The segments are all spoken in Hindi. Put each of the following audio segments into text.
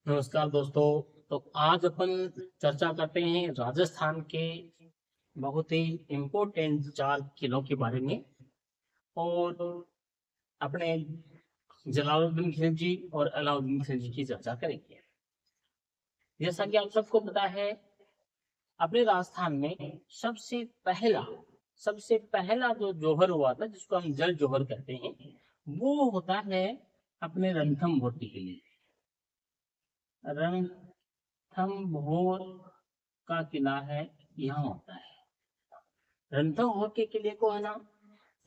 नमस्कार दोस्तों। तो आज अपन चर्चा करते हैं राजस्थान के बहुत ही इम्पोर्टेंट 4 किलों के बारे में। और अपने जलालुद्दीन खिलजी और अलाउद्दीन खिलजी की चर्चा करेंगे। जैसा कि आप सबको पता है, अपने राजस्थान में सबसे पहला जो जौहर हुआ था, जिसको हम जल जौहर कहते हैं, वो होता है अपने रणथंभौर के लिए। रणथंभौर का किला है, यहाँ होता है। रणथंभौर के किले को है ना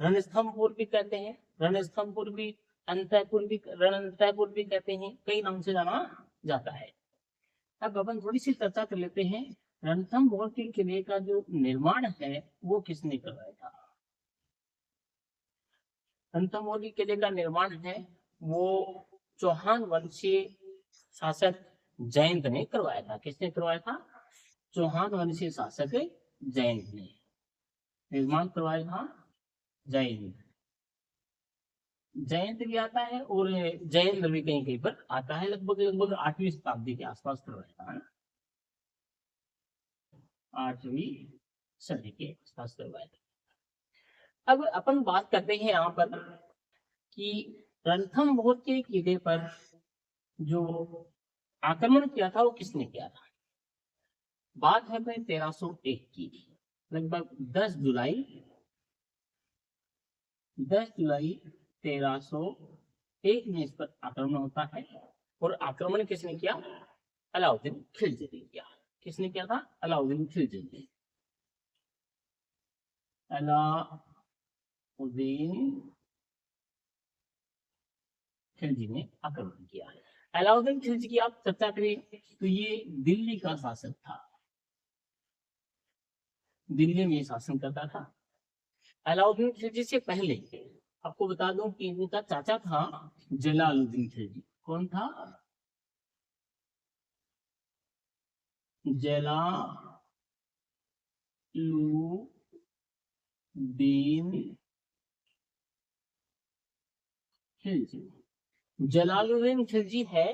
रणस्थंभपुर भी कहते हैं, रणस्थंभपुर भी, अंतःपुर भी, रणअंतःपुर भी कहते हैं, कई नाम से जाना जाता है। अब अपन थोड़ी सी चर्चा कर लेते हैं। रणथंभौर के किले का जो निर्माण है वो किसने करवाया था। रणथंभौर के किले का निर्माण है वो चौहान वंशीय शासक जयंत ने करवाया था। किसने करवाया था? चौहान वंशीय शासक जयंत ने निर्माण करवाया था। जयंत जयंत भी आता है और जयेंद्र भी कहीं कहीं पर आता है। लगभग लगभग 8वीं शताब्दी के आसपास करवाया था। 8वीं सदी के आसपास करवाया था। अब अपन बात करते हैं यहाँ पर कि रणथंभौर के किले पर जो आक्रमण किया था वो किसने किया था। बात है भाई 1301 की। लगभग 10 जुलाई 1301 में इस पर आक्रमण होता है। और आक्रमण किसने किया? अलाउद्दीन खिलजी ने किया। किसने किया था? अलाउद्दीन खिलजी ने। अलाउद्दीन खिलजी ने आक्रमण किया है। अलाउद्दीन खिलजी की आप चर्चा करें तो ये दिल्ली का शासक था, दिल्ली में शासन करता था। अलाउद्दीन खिलजी से पहले आपको बता दूं कि इनका चाचा था जलालुद्दीन खिलजी। कौन था? जलालुद्दीन खिलजी। जलालुद्दीन खिलजी है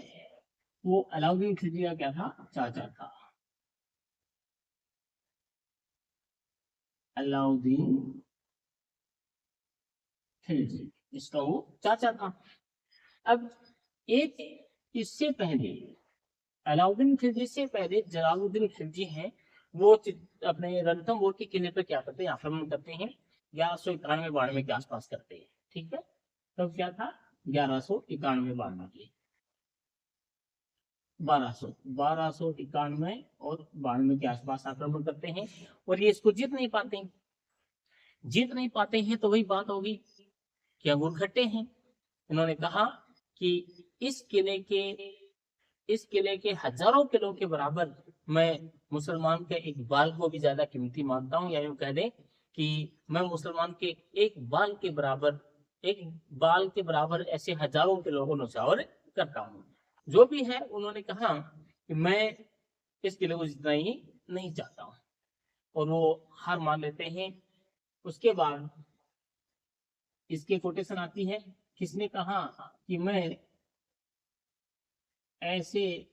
वो अलाउद्दीन खिलजी का क्या था? चाचा था। अलाउद्दीन खिलजी इसका वो चाचा था। अब एक इससे पहले, अलाउद्दीन खिलजी से पहले जलालुद्दीन खिलजी हैं, वो अपने रणथंभौर के किले पर क्या करते हैं? आक्रमण करते हैं। 1191-92 के आसपास करते हैं। ठीक है, तब क्या था? 1191-92 1291 और 92 के आसपास आक्रमण करते हैं। और ये इसको जीत नहीं पाते हैं। तो वही बात होगी कि अंगूर खट्टे हैं। इन्होंने कहा कि इस किले के इस किले के हजारों किलों के बराबर मैं मुसलमान के एक बाल को भी ज्यादा कीमती मानता हूँ। या यूं कह दें कि मैं मुसलमान के एक बाल के बराबर ऐसे हजारों किलो को नौछावर करता हूँ। जो भी है, उन्होंने कहा कि मैं इस किले को जितना ही नहीं चाहता हूँ। और वो हार मान लेते हैं। उसके बाद इसकी कोटेशन आती है। किसने कहा कि मैं ऐसे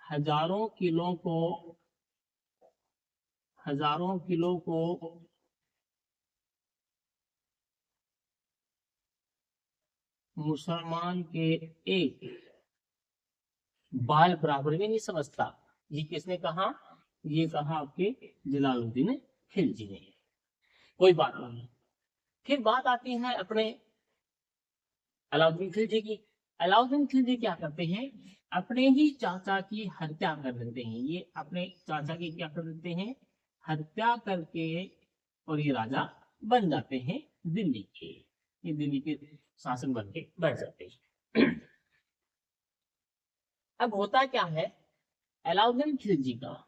हजारों किलो को मुसलमान के एक बाल बराबर भी नहीं समझता। ये किसने कहा? ये कहा आपके जलालुद्दीन खिलजी ने। कोई बात नहीं। फिर बात आती है अपने अलाउद्दीन खिलजी की। अलाउद्दीन खिलजी क्या करते हैं? अपने ही चाचा की हत्या कर देते हैं। ये अपने चाचा की क्या कर देते हैं? हत्या करके, और ये राजा बन जाते हैं दिल्ली के। ये दिल्ली के शासक बन के बैठ जाते हैं। अब होता क्या है, अलाउद्दीन खिलजी का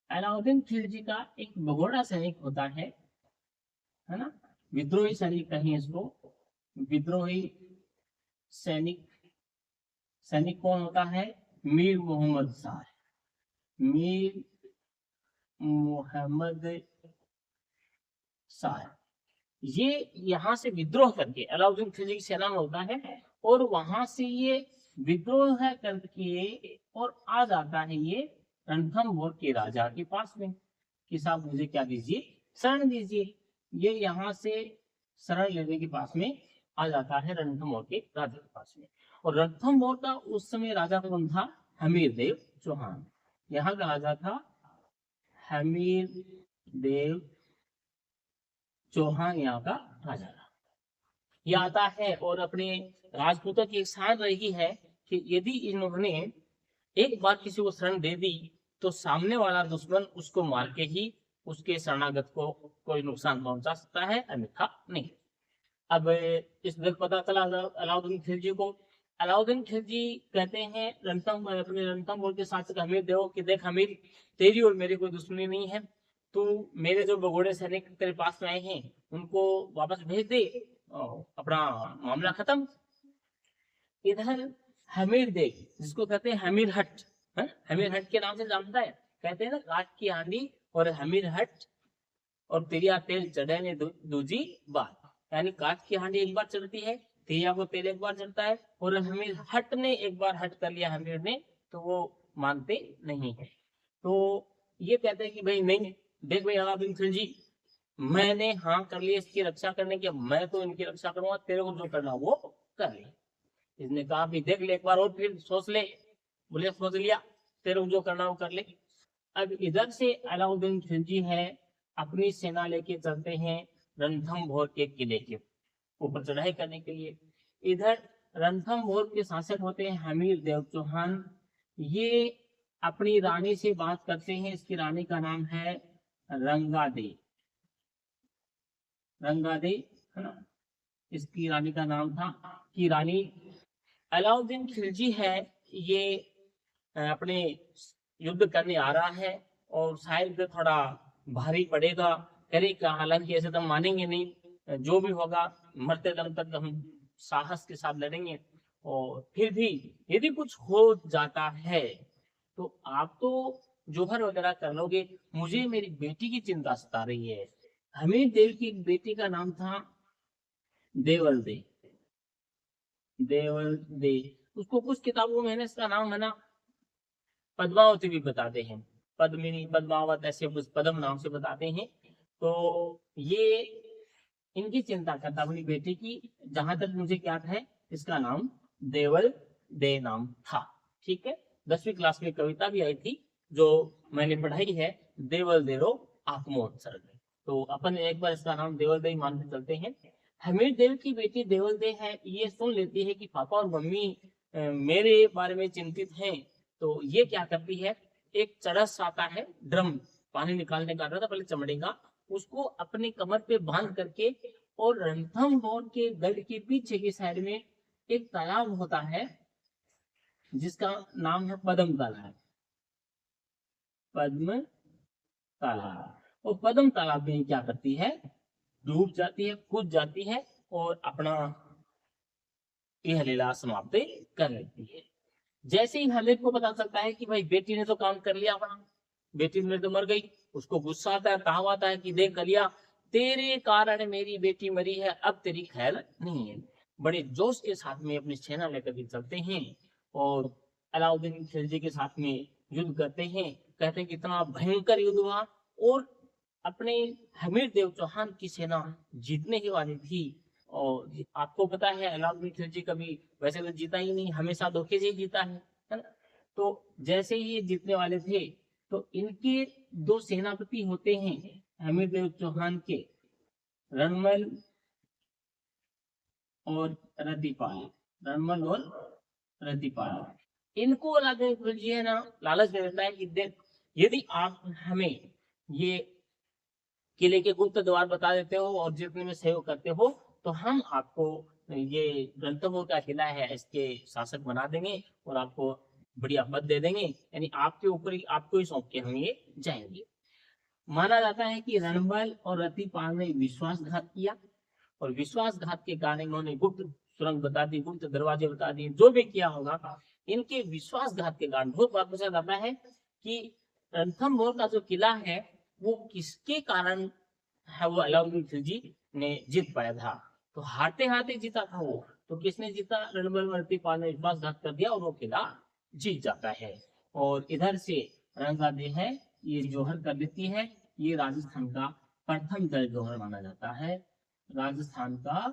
अलाउद्दीन खिलजी का एक भगोड़ा सैनिक होता है ना, विद्रोही सैनिक कहें इसको। विद्रोही सैनिक सैनिक कौन होता है? मीर मोहम्मद शाह। मीर मोहम्मद शाह ये यहाँ से विद्रोह करके अलाउद्दीन खिलजी की सेना में होता है। और वहां से ये विद्रोह करके और आ जाता है ये रणथंभोर के राजा के पास में कि साहब मुझे क्या दीजिए, शरण दीजिए। ये यहाँ से शरण लेने के पास में आ जाता है रणथंभोर के राजा के पास में। और रणथंभोर का उस समय राजा कौन था? हमीर देव चौहान। यहाँ का राजा था हमीर देव चौहान, यहाँ का राजा था। ये आता है और अपने राजपूतों की एक शान रही है कि यदि इन्होंने एक बार किसी को शरण दे दी तो सामने वाला दुश्मन उसको मार के ही उसके शरणागत को कोई नुकसान पहुंचा सकता है, अन्यथा नहीं। अब इस दिन पता चला अलाउद्दीन खिलजी को। अलाउद्दीन खिलजी कहते हैं अपने रणथंभोर के साथ हमीर देव कि देख हमीर, तेरी और मेरी कोई दुश्मनी नहीं है, तू मेरे जो भगोड़े सैनिक तेरे पास में आए हैं उनको वापस भेज दे, अपना मामला खत्म। इधर हमीर देव, जिसको कहते हैं हमीर हट, हमीर हट के नाम से जानता है, कहते हैं ना काट की हांडी और हमीर हट और तिरिया तेल चढ़े ने दूजी बात। यानी काट की हांडी एक बार चढ़ती है, तिरिया को तेल एक बार चढ़ता है, और हमीर हट ने एक बार हट कर लिया हमीर ने तो वो मानते नहीं है। तो ये कहते हैं कि भाई नहीं, देख भाई अलाउद्दीन खिलजी, मैंने हाँ कर लिया इसकी रक्षा करने की, मैं तो इनकी रक्षा करूंगा, तेरे को जो करना वो कर ले। इसने कहा भी देख ले एक बार और फिर सोच ले। बोले सोच लिया, तेरे को जो करना वो कर ले। अब इधर से अलाउद्दीन खिलजी है अपनी सेना लेके चलते हैं रणथंभोर के किले के ऊपर चढ़ाई करने के लिए। इधर रणथंभोर के शासक होते हैं हमीर देव चौहान। ये अपनी रानी से बात करते हैं, इसकी रानी का नाम है रंगादे, रंगादे है ना, इसकी रानी का नाम था कि रानी। अलाउद्दीन खिलजी है ये अपने युद्ध करने आ रहा है और शायद थोड़ा भारी पड़ेगा करेगा, हालांकि ऐसे तो मानेंगे नहीं, जो भी होगा मरते दम तक हम साहस के साथ लड़ेंगे। और फिर भी यदि कुछ हो जाता है तो आप तो जोहर वगैरह कर लोगे, मुझे मेरी बेटी की चिंता सता रही है। हमीर देव की एक बेटी का नाम था देवल दे, देवल दे। उसको कुछ किताबों में इसका नाम है ना पद्मावती भी बताते हैं, पद्मिनी पद्मावत ऐसे कुछ पद्म नाम से बताते हैं। तो ये इनकी चिंता करता अपनी बेटी की, जहां तक मुझे याद है इसका नाम देवल दे नाम था। ठीक है, 10वीं क्लास में कविता भी आई थी जो मैंने पढ़ाई है, देवल देरो आत्मोत्सर्ग। तो अपन एक बार इसका नाम देवल दे मान के चलते हैं। हमीर देव की बेटी देवल दे है, ये सुन लेती है कि पापा और मम्मी मेरे बारे में चिंतित हैं। तो ये क्या करती है, एक चरस आता है, ड्रम पानी निकालने का आता था पहले चमड़े का, उसको अपने कमर पे बांध करके, और रणथंभोर के गढ़ के पीछे की साइड में एक तालाब होता है जिसका नाम है पद्म तालाब, पद्म तालाब। और पद्म तालाब में क्या करती है, डूब जाती है, कूद जाती है और अपना यह लीला समाप्त कर लेती है। जैसे ही हमीर को पता चलता है कि भाई बेटी ने तो काम कर लिया अपना, बेटी मेरे तो मर गई, उसको गुस्सा आता है, ताव आता है कि देख कलिया, तेरे कारण मेरी बेटी मरी है, अब तेरी खैर नहीं है। बड़े जोश के साथ में अपनी सेना लेकर के चलते हैं और अलाउद्दीन खिलजी के साथ में युद्ध करते हैं। कहते हैं कितना भयंकर युद्ध हुआ और अपने हमीर देव चौहान की सेना जीतने ही वाली थी। और आपको पता है अलाउद्दीन खिलजी कभी वैसे तो जीता ही नहीं, हमेशा धोखे से ही जीता है ना। तो जैसे ही ये जीतने वाले थे तो इनके दो सेनापति होते हैं हमीर देव चौहान के, रणमल और रतिपाल, रणमल और रतिपाल। इनको अलाउद्दीन खिलजी है ना लालच दे देता है कि देख, यदि आप हमें ये किले के गुप्त द्वार बता देते हो और जितने में सहयोग करते हो तो हम आपको ये रणथंभोर का किला है इसके शासक बना देंगे और आपको बढ़िया पद दे देंगे, यानी आपके ऊपर ही आपको ही सौंप के हम ये जाएंगे। माना जाता है कि रणबल और रतिपाल ने विश्वासघात किया और विश्वासघात के कारण इन्होंने गुप्त सुरंग बता दी, गुप्त दरवाजे बता दिए, जो भी किया होगा इनके विश्वासघात के कारण। बहुत बात पूछा जाता है कि रणथंभोर का जो किला है वो किसके कारण है, वो अलाउद्दीन खिलजी ने जीत पाया था। तो हारते हारते जीता था वो। तो किसने जीता? रणबलवर ने विश्वासघात कर दिया और वो किला जीत जाता है। और इधर से रंगादे है, ये जौहर कर देती है। ये राजस्थान का प्रथम जल जौहर माना जाता है। राजस्थान का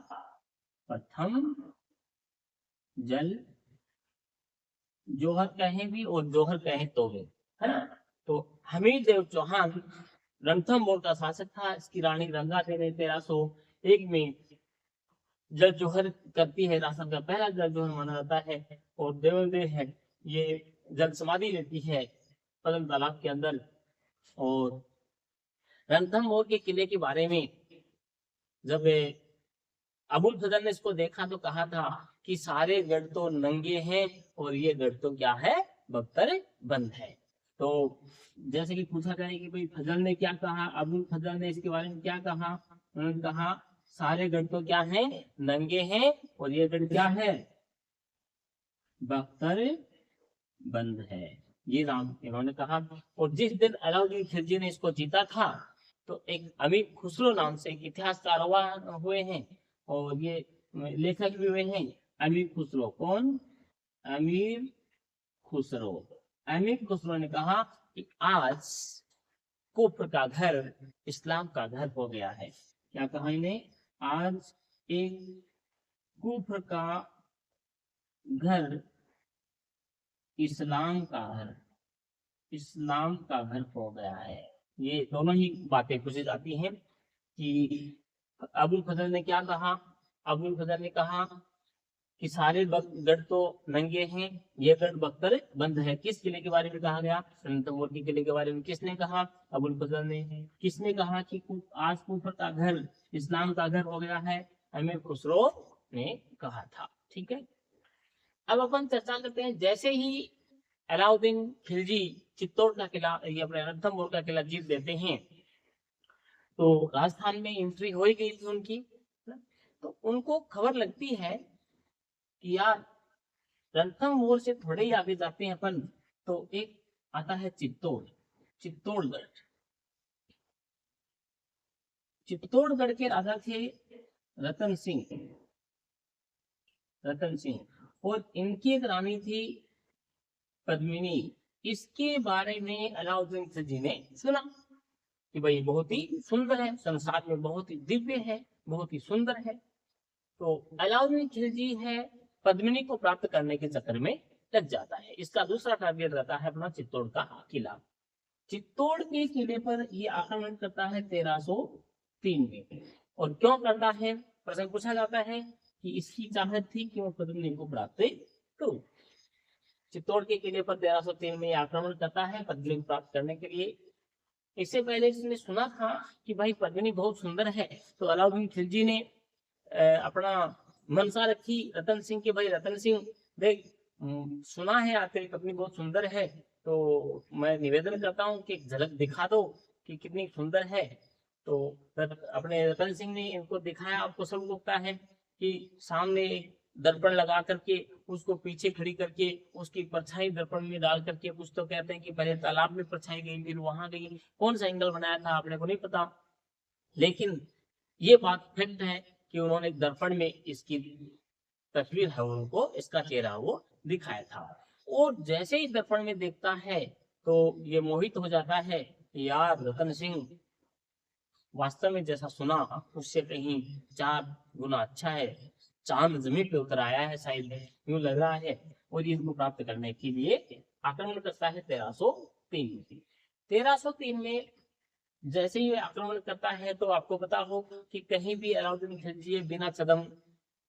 प्रथम जल जौहर कहें भी और जौहर कहें तो भी, है ना। तो हमीर देव चौहान रणथंभौर का शासक था। इसकी रानी रंगादे ने 1301 में जल जौहर करती है। राजस्थान का पहला जल जौहर माना जाता है। और देवदेव है, ये जल समाधि लेती है पद्म तालाब के अंदर। और रणथंभौर के किले के बारे में जब अबुल फजल ने इसको देखा तो कहा था कि सारे गढ़ तो नंगे हैं और ये गढ़ तो क्या है? बख्तर बंद है। तो जैसे कि पूछा जाए कि भाई फजल ने क्या कहा, अबुल फजल ने इसके बारे में क्या कहा? उन्होंने कहा सारे गढ़ तो क्या है? नंगे हैं और ये गढ़ क्या है? बख्तर बंद है। ये नाम इन्होंने कहा। और जिस दिन अलाउद्दीन खिलजी ने इसको जीता था तो एक अमीर खुसरो नाम से एक इतिहासकार हुए हैं और ये लेखक भी हुए हैं। अमीर खुसरो कौन? अमीर खुसरो। अमीर खुसरो ने कहा कि आज कुफ्र का घर इस्लाम का घर हो गया है। क्या कहा इन्हें? आज एक कुफ्र का घर इस्लाम का घर, इस्लाम का घर हो गया है। ये दोनों ही बातें पूछी जाती हैं कि अबुल फजल ने क्या कहा। अबुल फजल ने कहा कि सारे गढ़ तो नंगे हैं, ये गढ़ बख्तर बंद है। किस किले के बारे में कहा गया? रणथंभौर के किले के बारे में किसने कहा? अबुल फजल ने। किसने कहा कि आज कुफर का घर इस्लाम का घर हो गया है? अमीर खुसरो ने कहा था। ठीक है, अब अपन चर्चा करते हैं। जैसे ही अलाउद्दीन खिलजी चित्तौड़ का किला, ये अपने रणथंभौर का किला जीत देते हैं तो राजस्थान में एंट्री हो ही गई थी उनकी। तो उनको खबर लगती है कि यार रणथंभौर से थोड़े ही आगे जाते हैं अपन तो एक आता है चित्तौड़, चित्तौड़गढ़। चित्तौड़गढ़ के राजा थे रतन सिंह, रतन सिंह। और इनकी एक रानी थी पद्मिनी। इसके बारे में अलाउद्दीन खिलजी ने सुना कि भाई बहुत ही सुंदर है, संसार में बहुत ही दिव्य है, बहुत ही सुंदर है। तो अलाउद्दीन खिलजी है पद्मिनी को प्राप्त करने के चक्कर में लग जाता है। इसका दूसरा टारगेट रहता है अपना चित्तौड़ का किला। चित्तौड़ के किले पर ये आक्रमण करता है 1303 में। और क्यों करता है? प्रश्न पूछा जाता है कि इसकी चाहत थी कि वो पद्मिनी को प्राप्त करूं। चित्तौड़ के किले पर 1303 में आक्रमण करता है पद्मिनी प्राप्त करने के लिए। इससे पहले इसने सुना था कि भाई पद्मिनी बहुत सुंदर है। तो अलाउद्दीन खिलजी ने अपना मनसा रखी रतन सिंह के, भाई रतन सिंह देख सुना है आप तेरी पत्नी बहुत सुंदर है, तो मैं निवेदन करता हूँ कि एक झलक दिखा दो कि कितनी सुंदर है। तो अपने रतन सिंह ने इनको दिखाया। आपको सब लगता है कि सामने दर्पण लगा करके उसको पीछे खड़ी करके उसकी परछाई दर्पण में डाल करके, कुछ तो कहते हैं कि पहले तालाब में परछाई गई फिर वहां गई। कौन सा एंगल बनाया था आपने को नहीं पता, लेकिन ये बात फैक्ट है कि उन्होंने दर्पण में इसकी तस्वीर है उनको, इसका चेहरा वो दिखाया था। और जैसे ही दर्पण में देखता है तो ये मोहित हो जाता है, यार रतन सिंह वास्तव में जैसा सुना उससे कहीं 4 गुना अच्छा है, चांद जमीन पे उतर आया है शायद, यूं लग रहा है। और इसको प्राप्त करने के लिए आक्रमण करता है 1303 में। 1303 में जैसे ही आक्रमण करता है तो आपको पता हो कि कहीं भी अलाउद्दीन खिलजी बिना कदम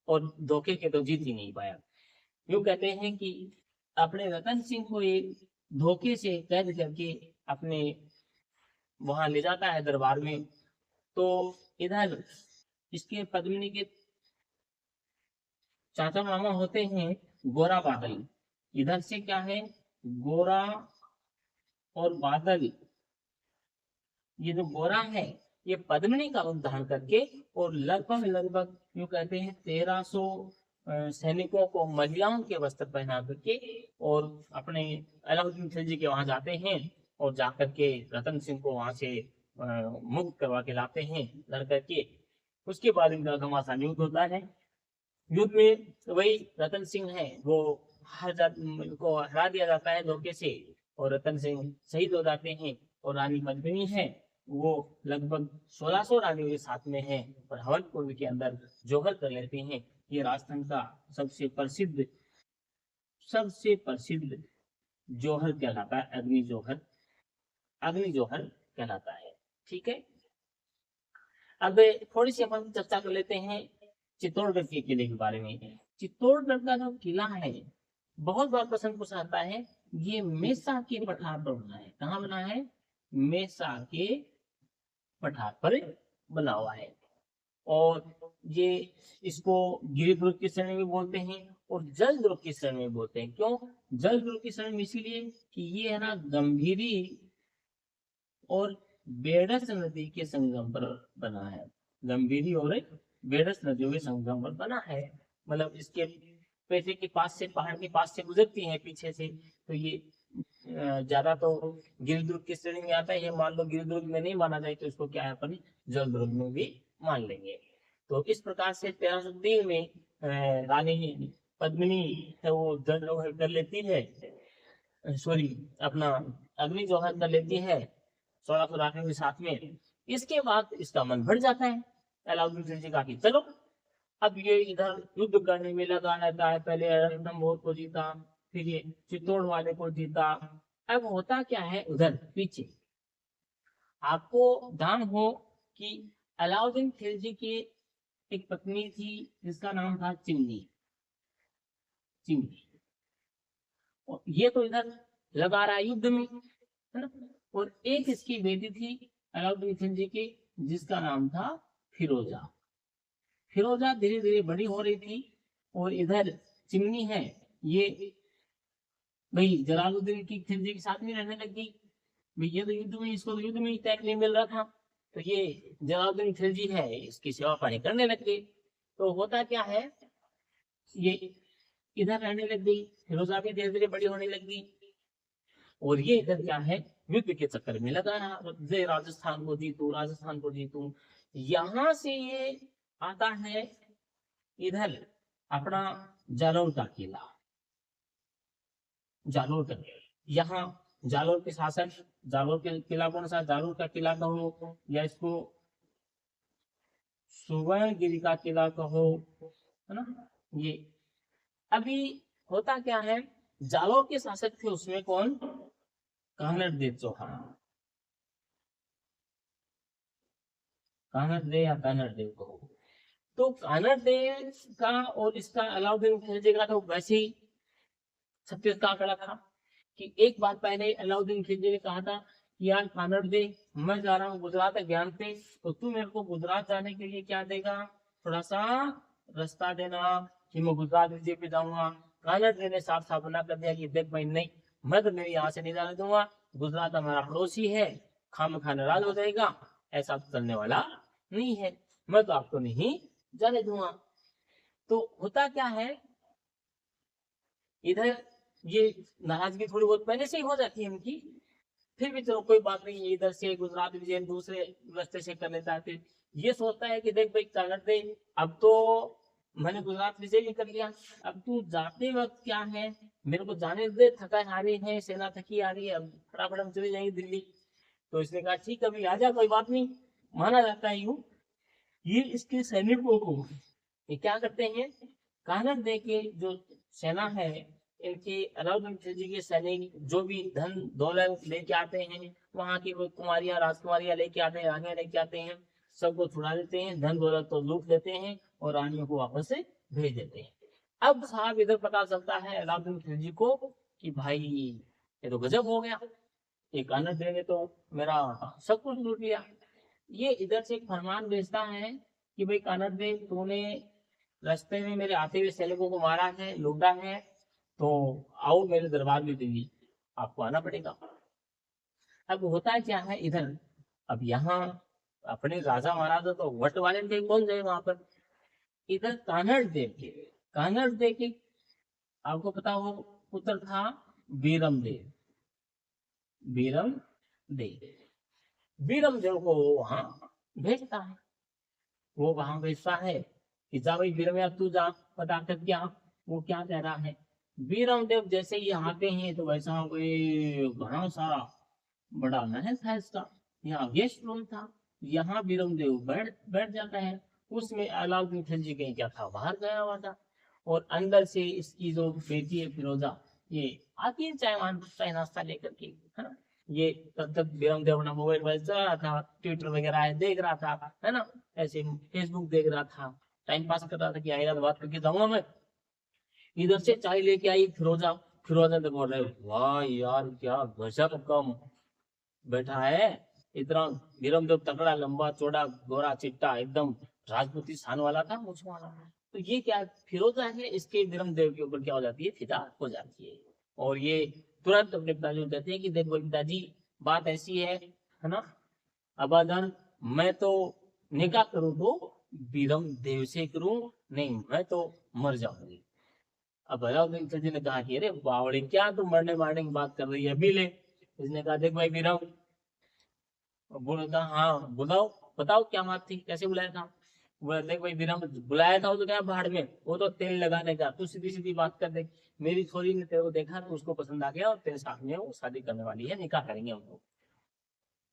और धोखे के तो जीत ही नहीं पाया। यूं कहते हैं कि अपने रतन सिंह को एक धोखे से कैद करके अपने वहां ले जाता है दरबार में। तो इधर इसके पद्मिनी के चाचा मामा होते हैं गोरा बादल। इधर से क्या है? गोरा और बादल। ये जो गोरा है ये पद्मिनी का रूप धारण करके और लगभग लगभग यूं कहते हैं 1300 सैनिकों को महिलाओं के वस्त्र पहना करके और अपने अलाउद्दीन खिलजी के वहां जाते हैं और जाकर के रतन सिंह को वहां से मुक्त करवा के लाते हैं लड़ करके। उसके बाद इनका घमासान युद्ध होता है। युद्ध में वही रतन सिंह है वो इनको हरा दिया जाता है धोखे से, और रतन सिंह शहीद हो जाते हैं। और रानी पद्मिनी है वो लगभग 1600 रानियों के साथ में है और हवन कुंड के अंदर जौहर कर लेते हैं। ये राजस्थान का सबसे प्रसिद्ध जौहर कहलाता है, अग्नि जौहर कहलाता है। ठीक है, अब थोड़ी सी अपन चर्चा कर लेते हैं चित्तौड़गढ़ के किले के बारे में। चित्तौड़गढ़ का जो किला है बहुत बार प्रश्न पूछा आता है, ये मेसा के पठार पर बना है। कहाँ बना है? मेसा के पठार पर बना हुआ है। और ये इसको गिरिदुर्ग की श्रेणी में बोलते हैं और जल दुर्ग की श्रेणी में बोलते हैं। क्यों जल दुर्ग की श्रेणी में? इसीलिए कि ये है ना गंभीरी और बेडस नदी के संगम पर बना है। गंभीरी और बेडस नदियों के संगम पर बना है। मतलब इसके पैसे के पास से, पहाड़ के पास से गुजरती है पीछे से, तो ये ज्यादा तो गिरिदुर्ग की श्रेणी में आता है। ये मान लो गिरिदुर्ग में नहीं माना जाए तो इसको क्या है अपन जल दुर्ग में भी मान लेंगे। तो इस प्रकार से 1303 में रानी पद्मिनी है वो जल जौहर कर लेती है, सॉरी अपना अग्नि जौहर कर लेती है 1600 के साथ में। इसके बाद इसका मन बढ़ जाता है अलाउद्दीन खिलजी का कि चलो अब ये इधर युद्ध करने में लगा रहता है। पहले रणथंभौर को जीता, फिर ये चित्तौड़ वाले को जीता। अब होता क्या है उधर पीछे, आपको ध्यान हो कि अलाउद्दीन खिलजी की एक पत्नी थी जिसका नाम था चिमनी। और ये तो इधर लगा रहा है युद्ध में, है ना। और एक इसकी बेटी थी अलाउद्दीन खिलजी की जिसका नाम था फिरोजा। फिरोजा धीरे धीरे बड़ी हो रही थी और इधर चिमनी है ये भाई जलालुद्दीन की खिलजी के साथ में रहने लग गई। भाई ये तो युद्ध में, इसको तो युद्ध में ही तैक नहीं मिल रहा था, तो ये जलालुद्दीन खिलजी है इसकी सेवा पानी करने लग गई। तो होता क्या है, ये इधर रहने लग गई, फिरोजा भी धीरे धीरे बड़ी होने लग गई और ये इधर क्या है युद्ध के चक्कर में लगा रहा। राजस्थान को जीतू, राजस्थान को जीतू। यहां से ये आता है इधर अपना जालौर का किला। जालौर का, यहाँ जालौर के शासक, जालौर के किला कौन सा? जालौर का किला कहो या इसको सुवर्णगिरी का किला कहो, है ना। ये अभी होता क्या है, जालौर के शासक थे उसमें कौन? कानड़ देव चौहान। कानड़ देव या कानड़ देव कहो। तो कानड़ देव का और इसका अलाउद्दीन खिलजी का तो वैसे ही छत्तीस का आंकड़ा था कि एक बात पहले अलाउद्दीन खिलजी ने कहा था कि यार कानड़ दे, मैं जा रहा हूँ गुजरात ज्ञान पे, तो तू मेरे को गुजरात जाने के लिए क्या देगा? थोड़ा सा रास्ता देना कि मैं गुजरात विजय पे जाऊंगा। कानड़ दे ने साफ साफ मना कर दिया कि देख भाई नहीं, मैं तो मेरी यहाँ से नहीं जाने दूंगा, गुजरात हमारा पड़ोसी है, खाम खा नाराज हो जाएगा, ऐसा तो चलने वाला नहीं है, मैं तो आपको नहीं जाने दूंगा। तो होता क्या है इधर ये नाराजगी थोड़ी बहुत पहले से ही हो जाती है इनकी, फिर भी चलो कोई बात नहीं, इधर से गुजरात विजय दूसरे रास्ते से कर लेता है। फिर ये सोचता है कि देख भाई कानड़ दे, अब तो मैंने गुजरात विजय भी कर लिया, अब तू जाते वक्त क्या है मेरे को जाने दे, थका हारी है, सेना थकी आ रही है, अब फटाफट हम चले जाएंगे दिल्ली। तो इसने कहा ठीक है अभी आ जा, कोई बात नहीं, माना जाता है यूं। ये इसके सैनिकों को ये क्या करते हैं, कानड़ दे के जो सेना है, इनके अलाउद्दीन खिलजी के सैनिक जो भी धन दौलत लेके आते हैं, वहां की वो कुमारियां, राजकुमारियां लेके आते हैं, रानियां लेके आते हैं, सबको छुड़ा देते हैं, धन दौलत तो लूट लेते हैं और रानियों को वापस से भेज देते हैं। अब साहब इधर पता चलता है अलाउद्दीन खिलजी को कि भाई ये तो गजब हो गया, ये कानड़ दे ने तो मेरा सब कुछ लूट लिया। ये इधर से एक फरमान भेजता है कि भाई कानड़ दे, तूने रास्ते में मेरे आते हुए सैनिकों को मारा है, लूटा है, तो आओ मेरे दरबार में दिल्ली, आपको आना पड़ेगा। अब होता है क्या है इधर, अब यहाँ अपने राजा महाराजा तो वट वाले थे, कौन जाए वहां पर। इधर कानड़ देव के आपको पता हो पुत्र था बीरम देव। बीरम देव, बीरम देव को वहां भेजता है। वो वहां भेजता है कि जा भाई वीरम अब तू जा पता कर क्या वो क्या कह रहा है। वीरम देव जैसे ही आते हैं तो वैसा कोई घना सारा बड़ा महल था इसका, यहाँ गेस्ट रूम था, यहाँ वीरम देव बैठ बैठ जाता है। उसमें अलाउद्दीन खिलजी कहीं क्या था बाहर गया हुआ था, और अंदर से इसकी जो बेटी है फिरोजा ये आती है चाय नाश्ता लेकर के, है ना। ये तब तक वीरम देव अपना मोबाइल वोबाइल चला रहा था, ट्विटर वगैरह है देख रहा था, है ना, ऐसे फेसबुक देख रहा था, टाइम पास कर रहा था कि आएगा तो बात करके जाऊंगा मैं। इधर से चाय लेके आई फिरोजा। फिरोजा तो बोल रहे वाह यार क्या गजब कम बैठा है, इतना वीरम देव तगड़ा लंबा चौड़ा गोरा चिट्टा एकदम राजपूती शान वाला था मुझ वाला। तो ये क्या फिरोजा है इसके वीरम देव के ऊपर क्या हो जाती है फिदा हो जाती है। और ये तुरंत अपने पिताजी को कहते हैं कि देखो पिताजी बात ऐसी है ना, अबादन मैं तो निकाह करूं तो वीरम देव से करूं, नहीं मैं तो मर जाऊंगी। अब अलाउद्दीन खिलजी ने कहा कि अरे बावड़ी क्या तुम मरने मारने की बात कर रही है अभी ले। इसने कहा देख भाई वीरम, बोला था हाँ बुलाओ, बताओ क्या बात थी कैसे बुलाया था। बोला देख भाई वीरम बुलाया था वो तो क्या भाड़ में, वो तो तेल लगाने का, तू सीधी सीधी बात कर दे। मेरी छोरी ने तेरे को देखा तो उसको पसंद आ गया और तेरे साथ में वो शादी करने वाली है, निकाह करेंगे हम लोग।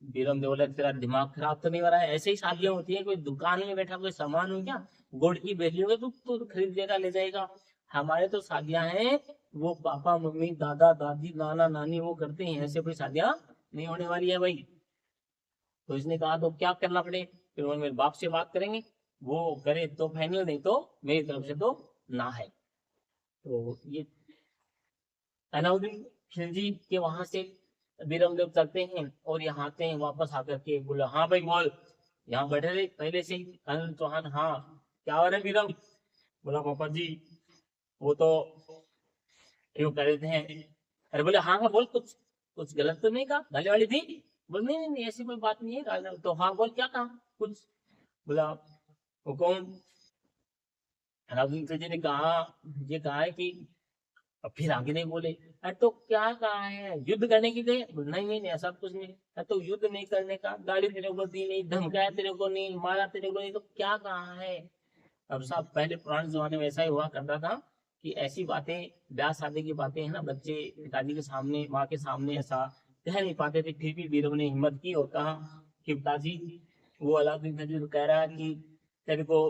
वीरम ने बोला तेरा दिमाग खराब तो नहीं हो रहा है, ऐसे ही शादियां होती है, कोई दुकान में बैठा कोई सामान हो क्या, गुड़ की बेली होगी तू खरीद लेगा ले जाएगा। हमारे तो शादियां हैं वो पापा मम्मी दादा दादी नाना नानी वो करते हैं, ऐसे कोई शादियां नहीं होने वाली है भाई। तो इसने कहा तो क्या करना पड़े, फिर उन्होंने मेरे बाप से बात करेंगे, वो करे तो फाइनल, नहीं तो मेरी तरफ से तो ना है। तो ये अलाउद्दीन खिलजी के वहां से वीरम देव चलते हैं और यहाँ आते हैं वापस आकर के बोला हाँ भाई बोल, यहाँ बैठे थे पहले से ही अनिल चौहान, हाँ क्या हो रहा है वीरम। बोला पापा जी वो तो क्यों कर रहे थे, अरे बोले हाँ हाँ बोल कुछ कुछ गलत तो नहीं कहा गाली वाली थी। बोल नहीं नहीं नहीं, ऐसी कोई बात नहीं है, तो हाँ बोल क्या कहा कुछ। बोला वो कौन, अलाउद्दीन खिलजी ने कहा ये कहा है कि, अब फिर आगे नहीं बोले। अरे तो क्या कहा है युद्ध करने की गए, नहीं नहीं नहीं ऐसा कुछ नहीं। अरे तो युद्ध नहीं करने का, गाली तेरे को दी नहीं, धमकाया तेरे को नहीं, मारा तेरे को नहीं, तो क्या कहा है। अब साहब पहले पुराने जमाने में ऐसा ही हुआ करता था कि ऐसी बातें ब्याह शादी की बातें है ना बच्चे पिताजी के सामने माँ के सामने ऐसा कह नहीं पाते थे, फिर भी वीरों ने हिम्मत की और कहा कि पिताजी वो अलाउद्दीन खिलजी तो कह रहा है कि तेरे को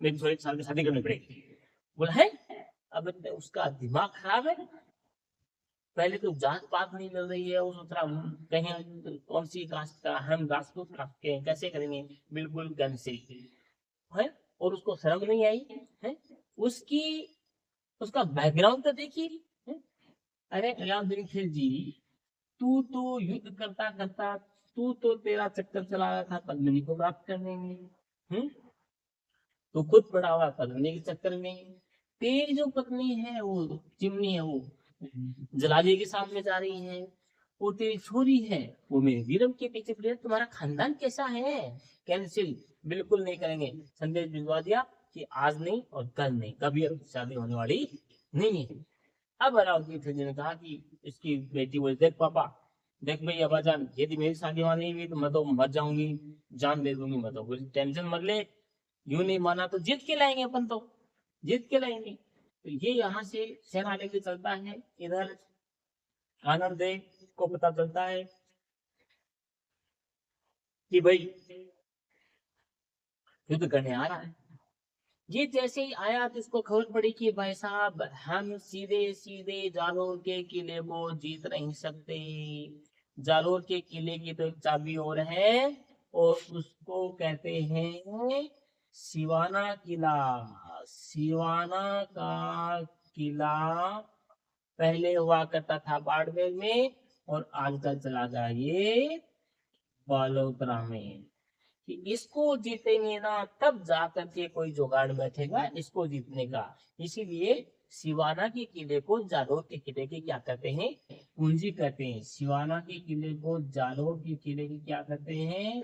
मेरी 16 साल की शादी करनी पड़ेगी। बोला है, अब उसका दिमाग खराब है, पहले तो जात पात नहीं मिल रही है, वो सोच रहा कहीं कौन सी कास्ट का, हम राजपूत कास्ट के कैसे करेंगे, बिल्कुल गन से है। और उसको शर्म नहीं आई है, उसकी उसका बैकग्राउंड तो देखिए है? अरे अलाउद्दीन खिलजी तू तो युद्ध करता करता तू तो तेरा चक्कर चला रहा था पद्मिनी को प्राप्त करने में, तो खुद पड़ा हुआ पद्मिनी के चक्कर में, तेरी जो पत्नी है वो चिमनी है वो जलालिए के साथ में जा रही है, वो तेरी छोरी है वो मेरे वीरम के पीछे पड़ी है, तुम्हारा खानदान कैसा है। कैंसिल, बिल्कुल नहीं करेंगे, संदेश भिजवा दिया कि आज नहीं और कल नहीं, कभी अब शादी होने वाली नहीं है। अब अलाउद्दीन खिलजी ने कहा कि इसकी बेटी बोले देख पापा, देख भाई अब्बाजान यदि मेरी शादी वहां नहीं हुई तो मैं तो मर जाऊंगी, जान दे दूंगी, मैं तो कोई टेंशन मत ले, यूं नहीं माना तो जीत के लाएंगे अपन तो, जीत के लाएंगे। तो ये यहाँ से सेना लेके चलता है, इधर आनंद देव को पता चलता है कि भाई युद्ध करने आ रहा है। ये जैसे ही आया तो इसको खबर पड़ी कि भाई साहब हम सीधे सीधे जालोर के किले को जीत नहीं सकते, जालोर के किले की तो एक चाबी और है और उसको कहते हैं सिवाना किला। सिवाना का किला पहले हुआ करता था बाड़मेर में और आजकल चला गया ये बालोतरा में, कि इसको जीतेंगे ना तब जाकर के कोई जुगाड़ बैठेगा इसको जीतने का। इसीलिए सिवाना के किले को जालोर के किले की क्या कहते हैं, पूंजी कहते हैं। सिवाना के किले को जालोर के किले की क्या कहते हैं,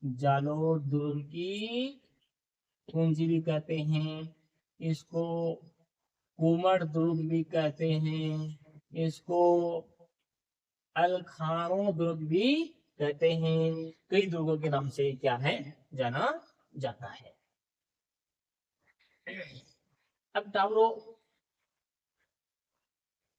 जालोर दुर्ग की पूंजी भी कहते हैं, इसको कुमड़ दुर्ग भी कहते हैं, इसको अलखानो दुर्ग भी कहते हैं, कई दुर्गों के नाम से क्या है जाना जाता है। अब टावरो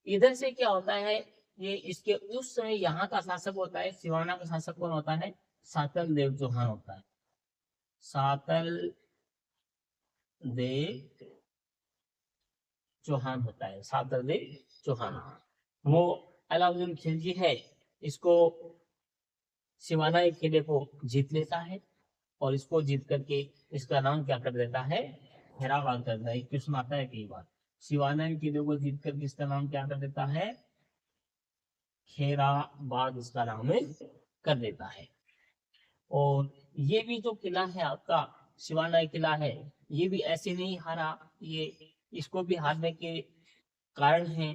इधर से क्या होता है, ये इसके उस समय यहाँ का शासक होता है, सिवाना का शासक कौन होता है, सातल देव चौहान होता है। सातल देव चौहान होता है, सातल देव चौहान। वो अलाउद्दीन खिलजी है, इसको सिवाना के किले को जीत लेता है और इसको जीत करके इसका नाम क्या कर देता है, हैदराबाद कर देता है। क्वेश्चन आता है कई बार, सिवाना के किले को जीत करके इसका नाम क्या कर देता है, खैराबाद इसका नाम कर देता है। और ये भी जो किला है आपका सिवाना किला है, ये भी ऐसे नहीं हारा, ये इसको भी हारने के कारण है,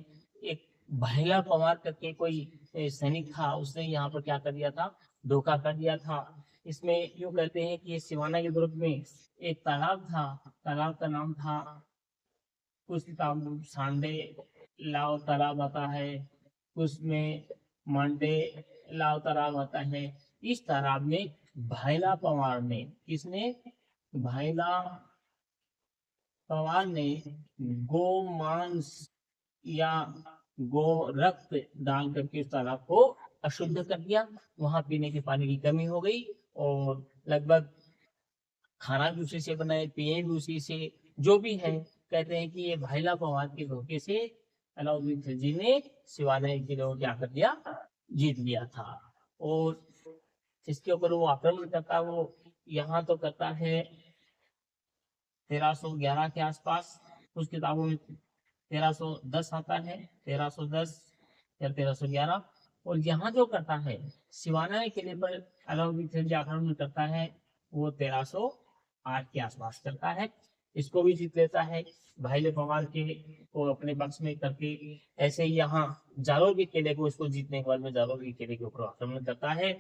एक भैला पवार करके कोई सैनिक था, उसने यहाँ पर क्या कर दिया था, धोखा कर दिया था। इसमें यूं कहते हैं कि सिवाना के दुर्ग में एक तालाब था, तालाब का नाम था कुछ सांडे लाव तालाब आता है, उसमें मंडे लाव तालाब आता है। इस तालाब में भाईला पवार ने, किसने, भाईला पवार ने गो मांस या गो रक्त डाल करके उस तालाब को अशुद्ध कर दिया, वहां पीने के पानी की कमी हो गई और लगभग खाना भी उसी से बनाए, पिए भी उसी से, जो भी है। कहते हैं कि ये भाईला पवार के धोखे से अलाउद्दीन खिलजी ने सिवाना किले को क्या कर दिया, जीत लिया था। और जिसके ऊपर वो आक्रमण करता है, वो यहाँ तो करता है 1311 के आसपास, कुछ किताबों में 1310 आता है, 1310 या 1311। और यहाँ जो करता है सिवाना किले पर अलाउद्दीन खिलजी आक्रमण करता है, वो 1308 के आसपास करता है, इसको भी जीत लेता है भाईले पवार के को अपने पक्ष में करके। ऐसे ही यहाँ जालोर के किले को इसको जीतने के बाद में जालोर के किले के ऊपर आक्रमण करता है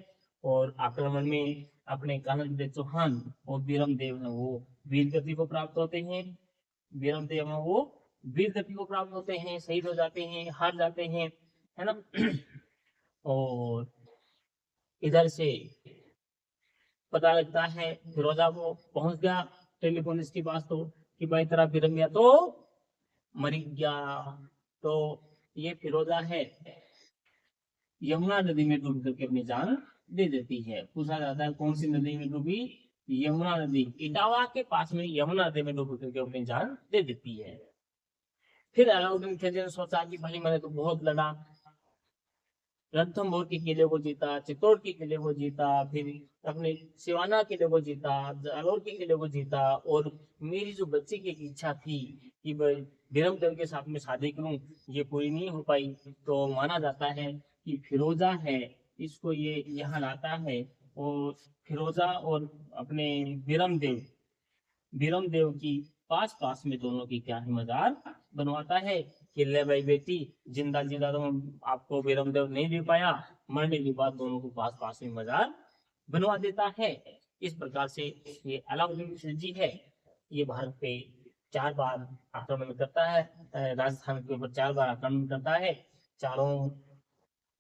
और आक्रमण में अपने कानन चौहान और बीरम देव वो वीर गति को प्राप्त होते हैं, बीरम देव वो वीर गति को प्राप्त होते हैं, शहीद हो जाते हैं, हार जाते हैं, है ना। और इधर से पता लगता है फिरोजा को पहुंच गया टेलीफोन इसके पास तो, कि भाई तेरा बीरम या तो मर गया। तो ये फिरोजा है, यमुना नदी में डूब करके अपनी जान दे देती है। पूछा जाता है कौन सी नदी में डूबी, यमुना नदी, इटावा के पास में यमुना नदी में डूब करके अपनी जान दे देती है। फिर अलाउद्दीन खिलजी ने सोचा कि भाई मैंने तो बहुत लड़ा, रणथंभौर के किले को जीता, चित्तौड़ के किले को जीता, फिर अपने सिवाना किले को जीता, जालोर के किले को जीता, और मेरी जो बच्चे की इच्छा थी कि बीरम देव के साथ में शादी करूं, ये पूरी नहीं हो पाई। तो माना जाता है कि फिरोजा है, इसको ये यहाँ लाता है और फिरोजा और अपने बीरम देव की पास पास में दोनों की क्या है, मजार बनवाता है कि ले भाई बेटी, जिंदा जिंदा तो आपको बीरम देव नहीं दे पाया, मरने के बाद दोनों को पास पास में मजार बनवा देता है। इस प्रकार से ये अलाउद्दीन खिलजी है, ये भारत पे 4 बार आक्रमण करता है, राजस्थान के ऊपर 4 बार आक्रमण करता है, चारों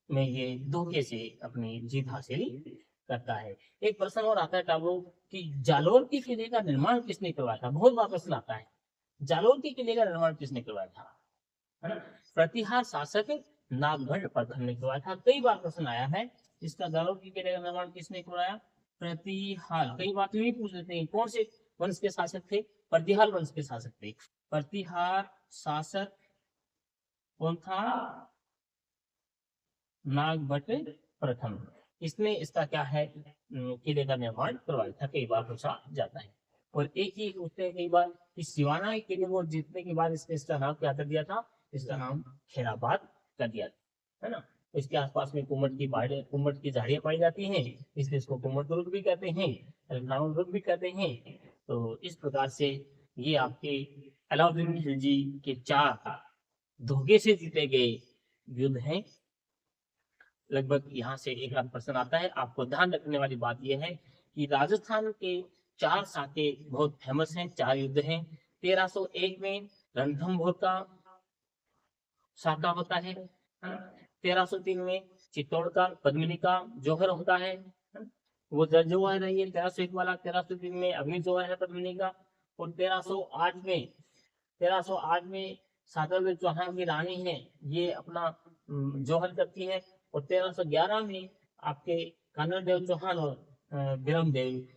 में ये धोखे से अपनी जीत हासिल करता है। एक प्रश्न और आता है टाबू कि जालोर के किले का निर्माण किसने करवाया था, बहुत बार प्रश्न आता है, जालोर के किले का निर्माण किसने करवाया था, है ना। प्रतिहार शासक नागभट्ट प्रथम ने करवाया था, कई बार प्रश्न आया है इसका, जालोर के किले का निर्माण किसने करवाया, प्रतिहार। कई बार तो ये पूछ लेते हैं कौन से वंश के शासक थे, प्रतिहार वंश के शासक थे। प्रतिहार शासक कौन था, नागभट्ट प्रथम, इसने इसका क्या है, किले का निर्माण करवाया था, कई बार पूछा जाता है। और एक ही पूछते हैं कई बार कि सिवाना के किले को जीतने के बाद इसका नाम क्या कर दिया था, इसका नाम खैराबाद कर दिया था, है ना। इसके आसपास में कुम्मट की झाड़ियां पाई जाती हैं, इसलिए इसको कुम्मट दुर्ग भी कहते हैं, लखनऊ दुर्ग भी कहते हैं। तो इस प्रकार से ये आपके अलाउद्दीन खिलजी के 4 धोखे से जीते गए युद्ध हैं। लगभग यहाँ से एक आध प्रश्न आता है। आपको ध्यान रखने वाली बात यह है कि राजस्थान के 4 साके बहुत फेमस हैं, 4 युद्ध हैं। 1301 में रणथंभौर का साका होता है, 1303 में चित्तौड़ का, पद्मिनी का, जौहर होता है। वो जौहर रही है 1301 वाला। 1303 में अग्नि जौहर है पद्मिनी का। और 1308 में सातरदेव चौहान की रानी है, ये अपना जौहर करती है। और 1311 में आपके कानर देव चौहान और बिरम देव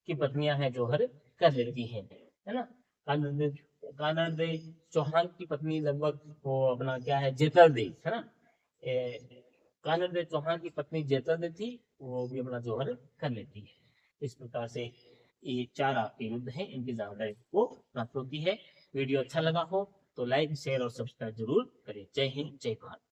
की पत्नियां हैं जौहर कर लेती हैं, है ना। कानर देव चौहान की पत्नी लगभग वो अपना क्या है, जेतल देव, है ना। कानर देव चौहान की पत्नी जेतल देव थी, वो भी अपना जौहर कर लेती है। इस प्रकार से ये 4 आपके युद्ध हैं, इनकी जानकारी को प्राप्त होती है। वीडियो अच्छा लगा हो तो लाइक शेयर और सब्सक्राइब जरूर करें। जय हिंद, जय भारत।